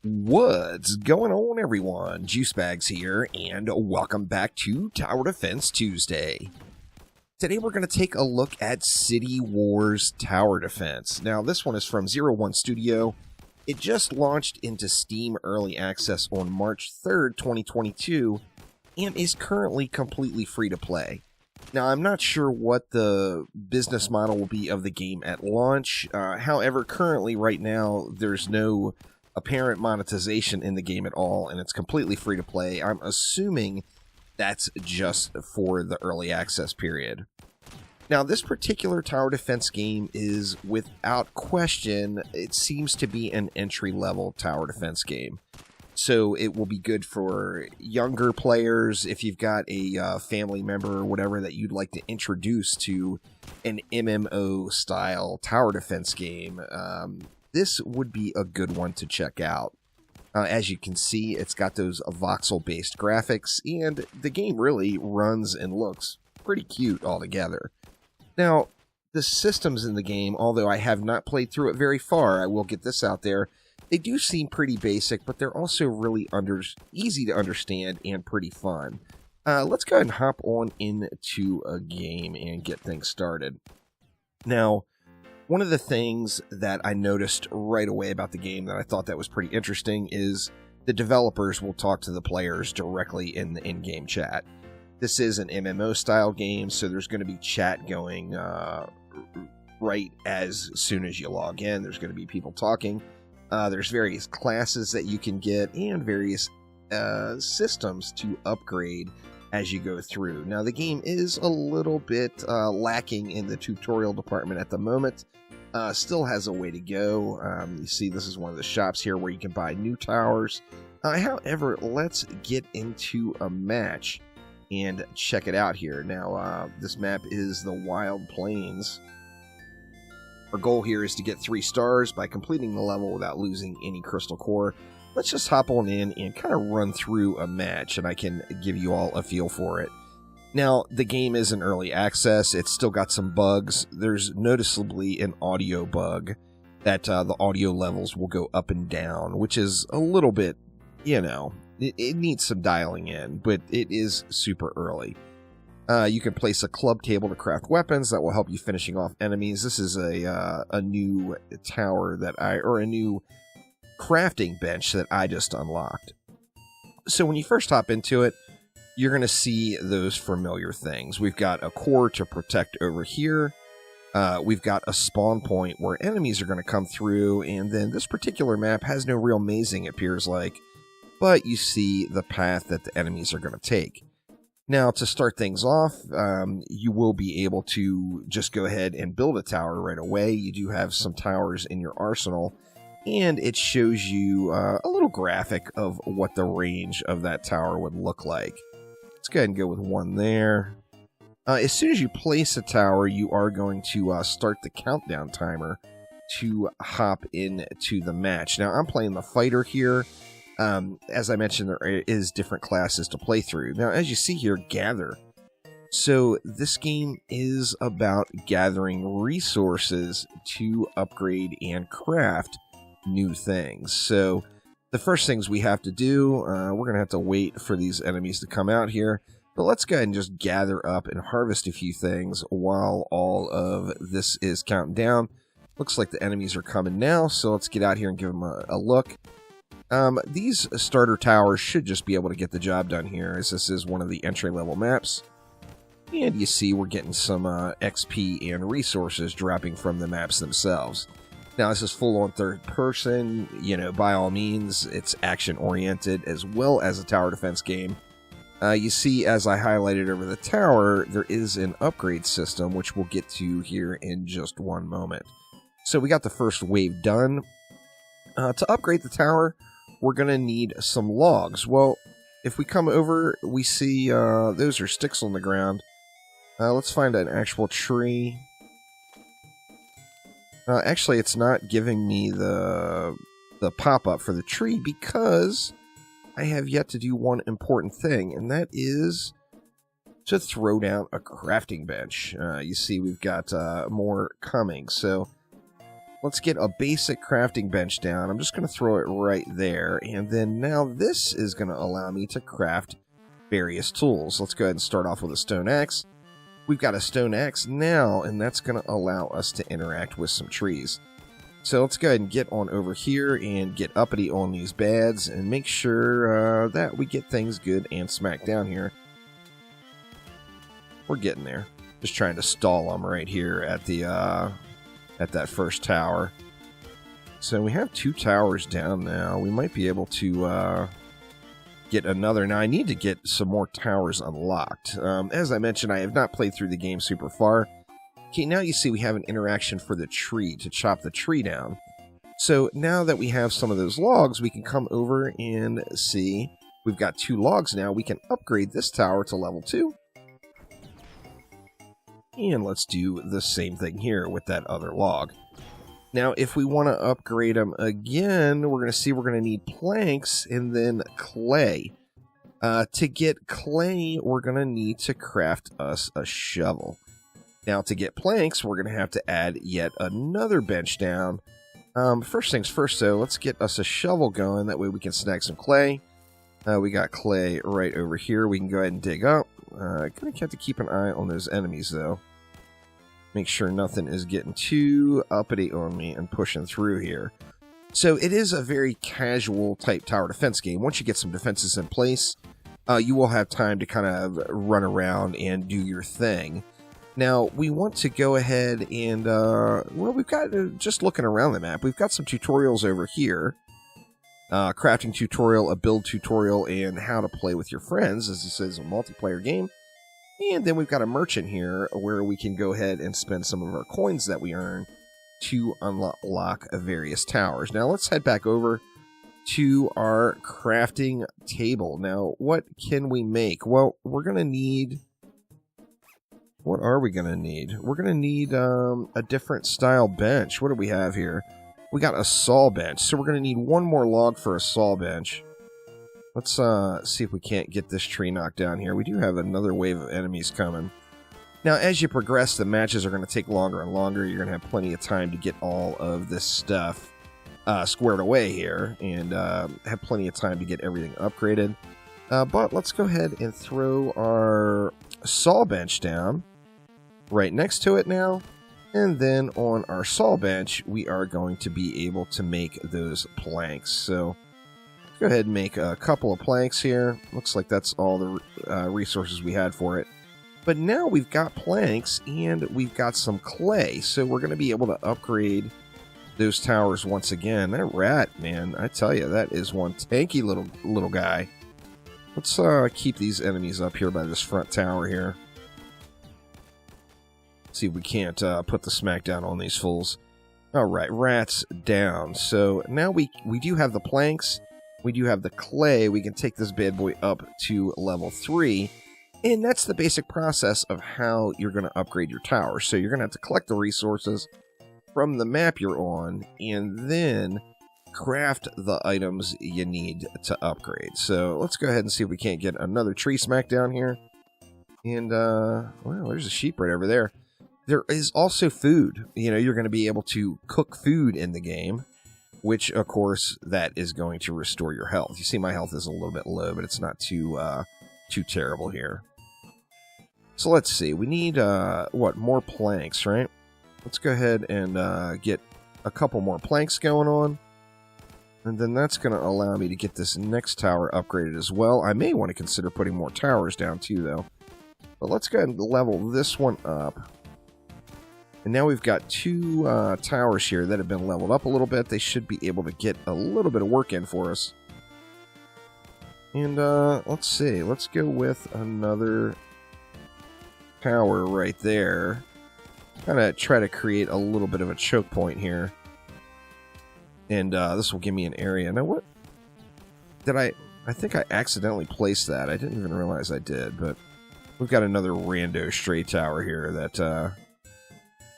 What's going on, everyone? Juicebags here, and welcome back to Tower Defense Tuesday. Today we're going to take a look at CityWars Tower Defense. Now, this one is from 01 Studio. It just launched into Steam Early Access on March 3rd, 2022, and is currently completely free to play. Now, I'm not sure what the business model will be of the game at launch. However, currently, right now, there's no apparent monetization in the game at all, and it's completely free to play. I'm assuming that's just for the early access period. Now, this particular tower defense game is, without question, it seems to be an entry-level tower defense game. So it will be good for younger players if you've got a family member or whatever that you'd like to introduce to an MMO-style tower defense game. This would be a good one to check out. As you can see, it's got those voxel-based graphics, and the game really runs and looks pretty cute altogether. Now, the systems in the game, although I have not played through it very far, I will get this out there, they do seem pretty basic, but they're also really easy to understand and pretty fun. Let's go ahead and hop on into a game and get things started. Now, one of the things that I noticed right away about the game that I thought that was pretty interesting is the developers will talk to the players directly in the in-game chat. This is an MMO-style game, so there's going to be chat going right as soon as you log in. There's going to be people talking. There's various classes that you can get and various systems to upgrade as you go through. Now, the game is a little bit lacking in the tutorial department at the moment. Still has a way to go. You see, this is one of the shops here where you can buy new towers. However, let's get into a match and check it out here. Now, this map is the Wild Plains. Our goal here is to get 3 stars by completing the level without losing any crystal core. Let's just hop on in and kind of run through a match, and I can give you all a feel for it. Now, the game is in early access. It's still got some bugs. There's noticeably an audio bug that the audio levels will go up and down, which is a little bit, it needs some dialing in, but it is super early. You can place a club table to craft weapons that will help you finishing off enemies. This is a new tower or a new crafting bench that I just unlocked. So when you first hop into it, you're going to see those familiar things. We've got a core to protect over here. We've got a spawn point where enemies are going to come through, and then this particular map has no real mazing, it appears like, but you see the path that the enemies are going to take. Now, to start things off, you will be able to just go ahead and build a tower right away. You do have some towers in your arsenal, and it shows you a little graphic of what the range of that tower would look like. Let's go ahead and go with one there. As soon as you place a tower, you are going to start the countdown timer to hop into the match. Now, I'm playing the fighter here. As I mentioned, there is different classes to play through. Now, as you see here, gather. So this game is about gathering resources to upgrade and craft new things. So the first things we have to do, we're going to have to wait for these enemies to come out here. But let's go ahead and just gather up and harvest a few things while all of this is counting down. Looks like the enemies are coming now, so let's get out here and give them a look. These starter towers should just be able to get the job done here, as this is one of the entry-level maps. And you see we're getting some XP and resources dropping from the maps themselves. Now, this is full-on third person. By all means, it's action-oriented as well as a tower defense game. You see, as I highlighted over the tower, there is an upgrade system, which we'll get to here in just one moment. So we got the first wave done. To upgrade the tower, we're going to need some logs. Well, if we come over, we see those are sticks on the ground. Let's find an actual tree. Actually, it's not giving me the pop-up for the tree because I have yet to do one important thing, and that is to throw down a crafting bench. You see we've got more coming, so let's get a basic crafting bench down. I'm just going to throw it right there. And then now this is going to allow me to craft various tools. Let's go ahead and start off with a stone axe. We've got a stone axe now, and that's going to allow us to interact with some trees. So let's go ahead and get on over here and get uppity on these beds and make sure that we get things good and smack down here. We're getting there. Just trying to stall them right here at the at that first tower. So we have 2 towers down now. We might be able to get another. Now I need to get some more towers unlocked. As I mentioned, I have not played through the game super far. Okay, now you see we have an interaction for the tree, to chop the tree down. So now that we have some of those logs, we can come over and see we've got 2 logs now. We can upgrade this tower to level 2. And let's do the same thing here with that other log. Now, if we want to upgrade them again, we're going to see we're going to need planks and then clay. To get clay, we're going to need to craft us a shovel. Now, to get planks, we're going to have to add yet another bench down. First things first, though, let's get us a shovel going. That way we can snag some clay. We got clay right over here. We can go ahead and dig up. Going to have to keep an eye on those enemies, though. Make sure nothing is getting too uppity on me and pushing through here. So it is a very casual type tower defense game. Once you get some defenses in place, you will have time to kind of run around and do your thing. Now, we want to go ahead and, well, we've got, just looking around the map, we've got some tutorials over here. Crafting tutorial, a build tutorial, and how to play with your friends, as this is a multiplayer game. And then we've got a merchant here where we can go ahead and spend some of our coins that we earn to unlock various towers. Now let's head back over to our crafting table. Now, what can we make? Well, we're going to need... What are we going to need? We're going to need a different style bench. What do we have here? We got a saw bench. So we're going to need 1 more log for a saw bench. Let's see if we can't get this tree knocked down here. We do have another wave of enemies coming. Now, as you progress, the matches are going to take longer and longer. You're going to have plenty of time to get all of this stuff squared away here. And have plenty of time to get everything upgraded. But let's go ahead and throw our saw bench down right next to it now. And then on our saw bench, we are going to be able to make those planks. So go ahead and make a couple of planks here. Looks like that's all the resources we had for it. But now we've got planks and we've got some clay. So we're going to be able to upgrade those towers once again. That rat, man, I tell you, that is one tanky little guy. Let's keep these enemies up here by this front tower here. See if we can't put the smackdown on these fools. Alright, rats down. So now we do have the planks. We do have the clay. We can take this bad boy up to level 3. And that's the basic process of how you're going to upgrade your tower. So you're going to have to collect the resources from the map you're on, and then craft the items you need to upgrade. So let's go ahead and see if we can't get another tree smack down here. And, well, there's a sheep right over there. There is also food. You know, you're going to be able to cook food in the game, which, of course, that is going to restore your health. You see my health is a little bit low, but it's not too terrible here. So let's see. We need, what, more planks, right? Let's go ahead and get a couple more planks going on. And then that's going to allow me to get this next tower upgraded as well. I may want to consider putting more towers down too, though. But let's go ahead and level this one up. And now we've got 2 towers here that have been leveled up a little bit. They should be able to get a little bit of work in for us. And let's see. Let's go with another tower right there. Kind of try to create a little bit of a choke point here. And this will give me an area. Now what? Did I think I accidentally placed that. I didn't even realize I did. But we've got another rando stray tower here that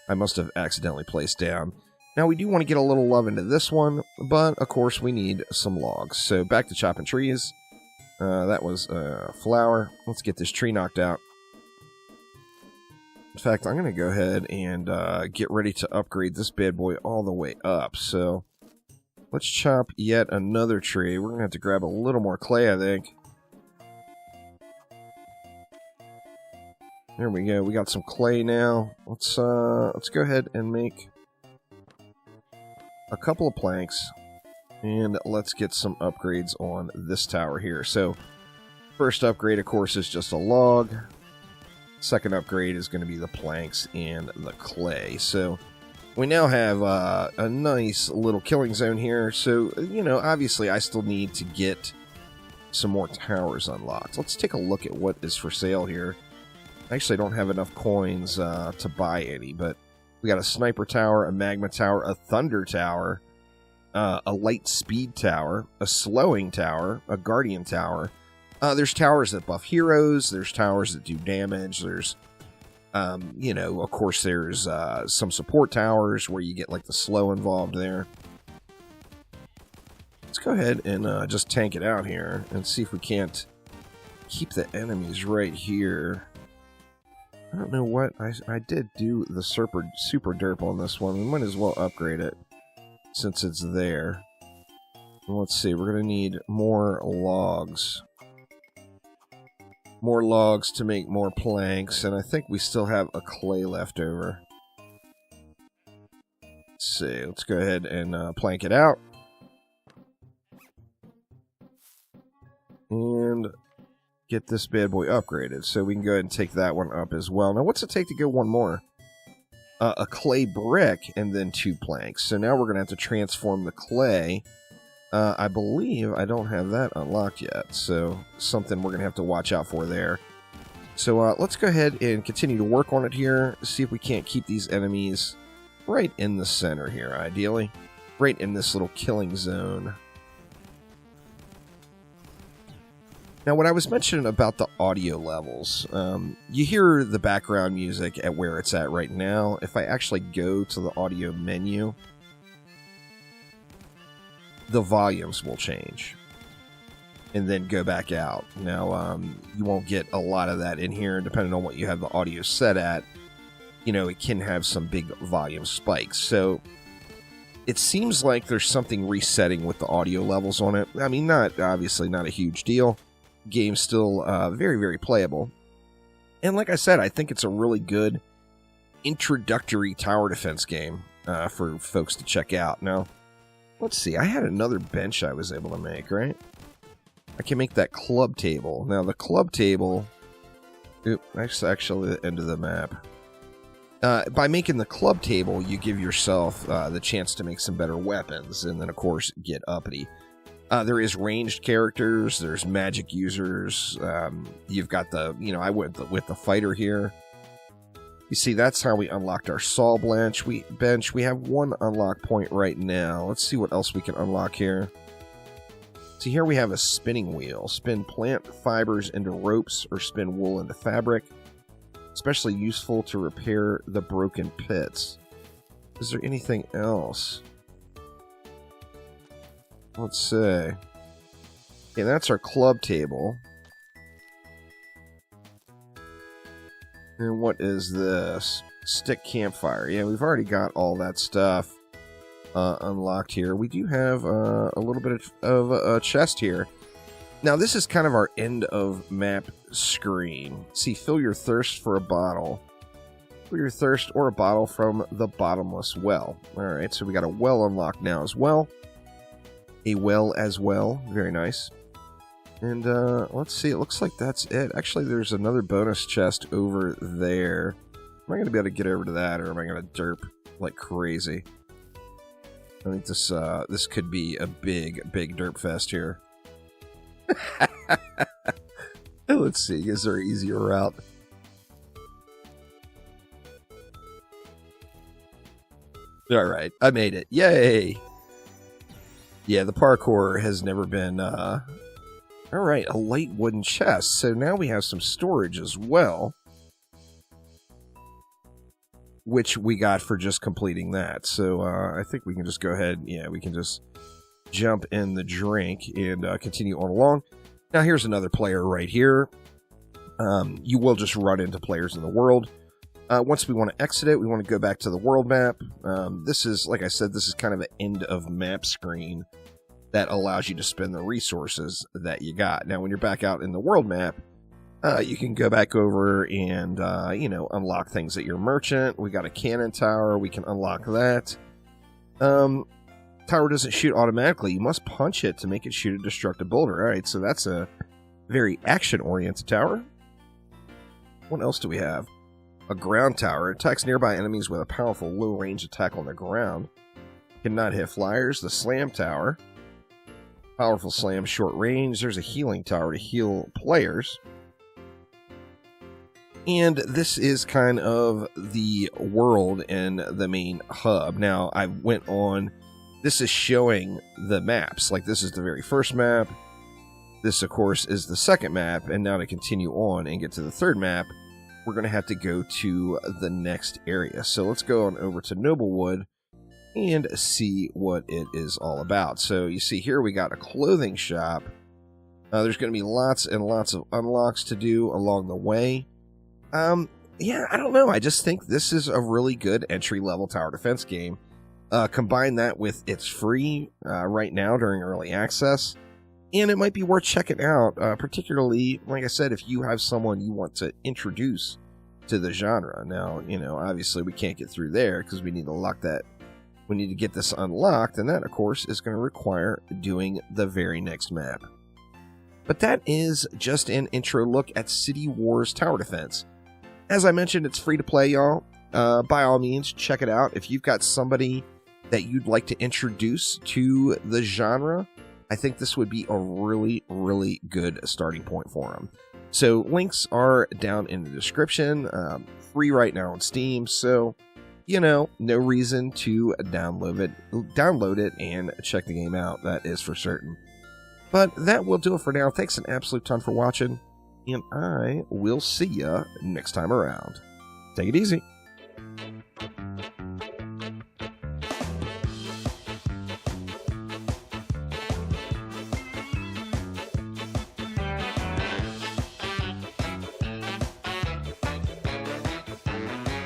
I must have accidentally placed down. Now we do want to get a little love into this one. But of course we need some logs. So back to chopping trees. That was a flower. Let's get this tree knocked out. In fact, I'm going to go ahead and get ready to upgrade this bad boy all the way up. So let's chop yet another tree. We're going to have to grab a little more clay, I think. There we go. We got some clay now. Let's go ahead and make a couple of planks. And let's get some upgrades on this tower here. So first upgrade, of course, is just a log. Second upgrade is going to be the planks and the clay. So we now have a nice little killing zone here. So, you know, obviously I still need to get some more towers unlocked. Let's take a look at what is for sale here. Actually, I don't have enough coins to buy any, but we got a sniper tower, a magma tower, a thunder tower, a light speed tower, a slowing tower, a guardian tower. There's towers that buff heroes. There's towers that do damage. There's, you know, of course, there's some support towers where you get like the slow involved there. Let's go ahead and just tank it out here and see if we can't keep the enemies right here. I don't know what I did do the super derp on this one. We might as well upgrade it since it's there. Let's see. We're gonna need more logs. More logs to make more planks, and I think we still have a clay left over. Let's see, let's go ahead and plank it out. And get this bad boy upgraded, so we can go ahead and take that one up as well. Now, what's it take to get one more? A clay brick, and then 2 planks. So now we're going to have to transform the clay. I believe I don't have that unlocked yet, so something we're going to have to watch out for there. So let's go ahead and continue to work on it here, see if we can't keep these enemies right in the center here, ideally. Right in this little killing zone. Now, what I was mentioning about the audio levels, you hear the background music at where it's at right now. If I actually go to the audio menu, the volumes will change and then go back out. Now, you won't get a lot of that in here, depending on what you have the audio set at. You know, it can have some big volume spikes. So it seems like there's something resetting with the audio levels on it. I mean, obviously not a huge deal. Game's still very, very playable. And like I said, I think it's a really good introductory tower defense game for folks to check out. Now, let's see. I had another bench I was able to make, right? I can make that club table. Now, the club table... Oop, that's actually the end of the map. By making the club table, you give yourself the chance to make some better weapons, and then, of course, get uppity. There is ranged characters, there's magic users, you've got the, you know, I went with the fighter here. You see, that's how we unlocked our saw bench. We have 1 unlock point right now. Let's see what else we can unlock here. See, here we have a spinning wheel. Spin plant fibers into ropes or spin wool into fabric. Especially useful to repair the broken pits. Is there anything else? Let's see. Okay, that's our club table. And what is this? Stick campfire. Yeah, we've already got all that stuff unlocked here. We do have a little bit of a chest here. Now, this is kind of our end of map screen. See, fill your thirst for a bottle. Fill your thirst or a bottle from the bottomless well. Alright, so we got a well unlocked now as well. A well as well. Very nice. And let's see, it looks like that's it. Actually, there's another bonus chest over there. Am I going to be able to get over to that, or am I going to derp like crazy? I think this could be a big derp fest here. Let's see, is there an easier route? Alright, I made it. Yay! Yeah, the parkour has never been, Alright, a light wooden chest. So now we have some storage as well. Which we got for just completing that. So, I think we can just go ahead, yeah, we can just jump in the drink and continue on along. Now, here's another player right here. You will just run into players in the world. Once we want to exit it, we want to go back to the world map. This is, like I said, this is kind of an end of map screen that allows you to spend the resources that you got. Now, when you're back out in the world map, you can go back over and, unlock things at your merchant. We got a cannon tower. We can unlock that. Tower doesn't shoot automatically. You must punch it to make it shoot a destructive boulder. All right, so that's a very action-oriented tower. What else do we have? A ground tower. Attacks nearby enemies with a powerful low-range attack on the ground. Cannot hit flyers. The slam tower. Powerful slam, short range. There's a healing tower to heal players. And this is kind of the world and the main hub. Now, I went on... This is showing the maps. Like, this is the very first map. This, of course, is the second map. And now to continue on and get to the third map, we're going to have to go to the next area. So let's go on over to Noblewood and see what it is all about. So you see here we got a clothing shop. There's going to be lots and lots of unlocks to do along the way. Yeah, I don't know. I just think this is a really good entry-level tower defense game. Combine that with it's free right now during early access. And it might be worth checking out, particularly, like I said, if you have someone you want to introduce to the genre. Now, obviously we can't get through there because we need to lock that. We need to get this unlocked, and that, of course, is going to require doing the very next map. But that is just an intro look at CityWars Tower Defense. As I mentioned, it's free to play, y'all. By all means, check it out. If you've got somebody that you'd like to introduce to the genre, I think this would be a really, really good starting point for them. So links are down in the description. Free right now on Steam, so no reason to download it and check the game out. That is for certain. But that will do it for now. Thanks an absolute ton for watching, and I will see ya next time around. Take it easy.